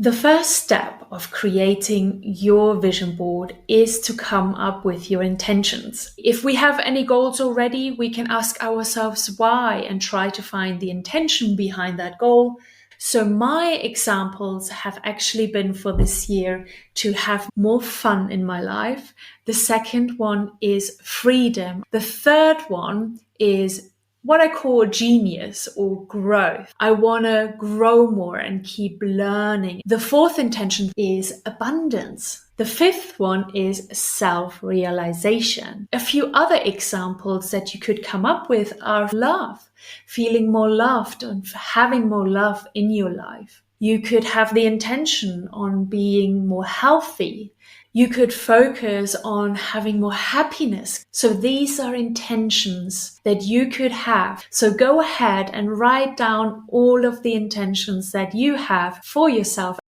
The first step of creating your vision board is to come up with your intentions. If we have any goals already, we can ask ourselves why and try to find the intention behind that goal. So my examples have actually been for this year to have more fun in my life. The second one is freedom. The third one is what I call genius or growth. I want to grow more and keep learning. The fourth intention is abundance. The fifth one is self-realization. A few other examples that you could come up with are love, feeling more loved and having more love in your life. You could have the intention on being more healthy. You could focus on having more happiness. So these are intentions that you could have. So go ahead and write down all of the intentions that you have for yourself.